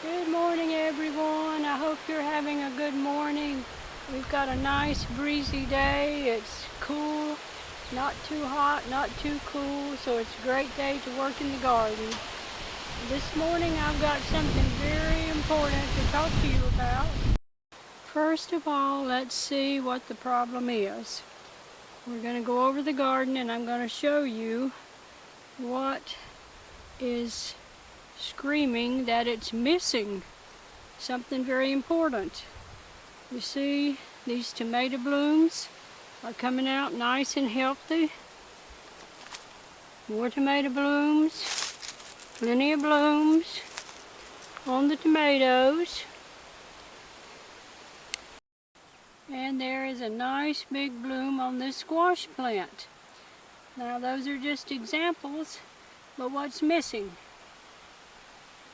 Good morning, everyone. I hope you're having a good morning. We've got a nice breezy day. It's cool, not too hot, not too cool, so it's a great day to work in the garden. This morning I've got something very important to talk to you about. First of all, let's see what the problem is. We're going to go over the garden and I'm going to show you what is screaming that it's missing something very important. You see, these tomato blooms are coming out nice and healthy. More tomato blooms, plenty of blooms on the tomatoes. And there is a nice big bloom on this squash plant. Now those are just examples, but what's missing?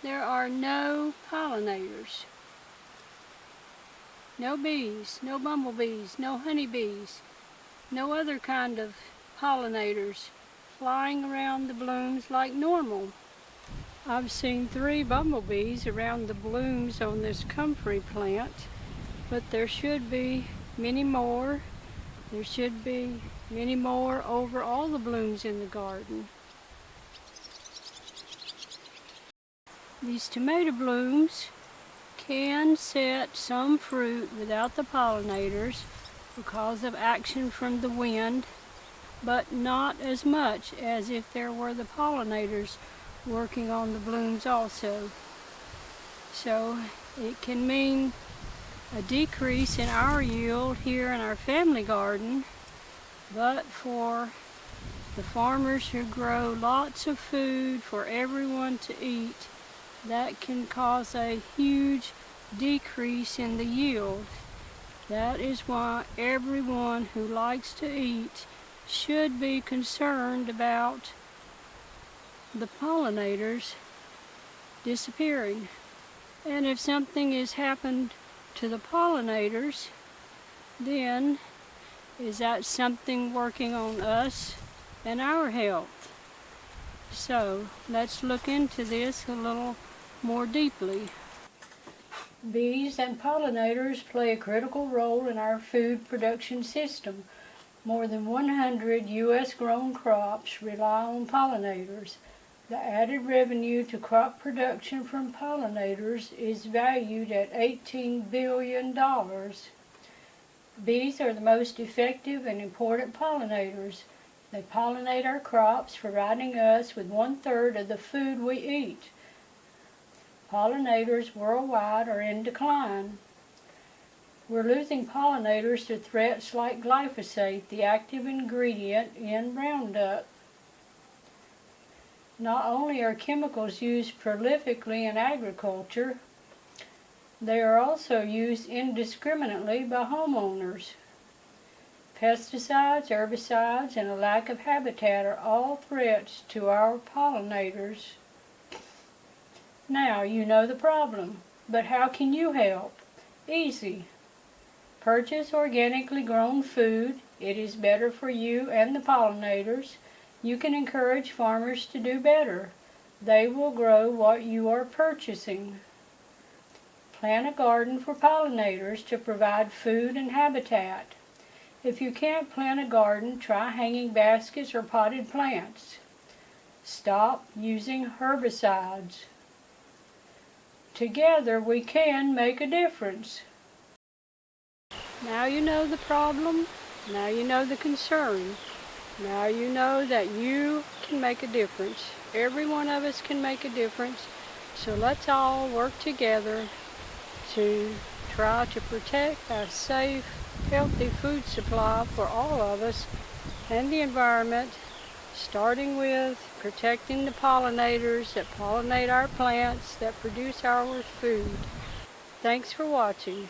There are no pollinators. No bees, no bumblebees, no honeybees, no other kind of pollinators flying around the blooms like normal. I've seen 3 bumblebees around the blooms on this comfrey plant, but there should be many more. There should be many more over all the blooms in the garden. These tomato blooms can set some fruit without the pollinators because of action from the wind, but not as much as if there were the pollinators working on the blooms also. So it can mean a decrease in our yield here in our family garden, but for the farmers who grow lots of food for everyone to eat, that can cause a huge decrease in the yield. That is why everyone who likes to eat should be concerned about the pollinators disappearing. And if something has happened to the pollinators, then is that something working on us and our health? So let's look into this a little more deeply. Bees and pollinators play a critical role in our food production system. More than 100 U.S. grown crops rely on pollinators. The added revenue to crop production from pollinators is valued at $18 billion. Bees are the most effective and important pollinators. They pollinate our crops, providing us with 1/3 of the food we eat. Pollinators worldwide are in decline. We're losing pollinators to threats like glyphosate, the active ingredient in Roundup. Not only are chemicals used prolifically in agriculture, they are also used indiscriminately by homeowners. Pesticides, herbicides, and a lack of habitat are all threats to our pollinators. Now you know the problem, but how can you help? Easy. Purchase organically grown food. It is better for you and the pollinators. You can encourage farmers to do better. They will grow what you are purchasing. Plant a garden for pollinators to provide food and habitat. If you can't plant a garden, try hanging baskets or potted plants. Stop using herbicides. Together we can make a difference. Now you know the problem. Now you know the concern. Now you know that you can make a difference. Every one of us can make a difference. So let's all work together to try to protect our safe, healthy food supply for all of us and the environment, starting with protecting the pollinators that pollinate our plants that produce our food. Thanks for watching.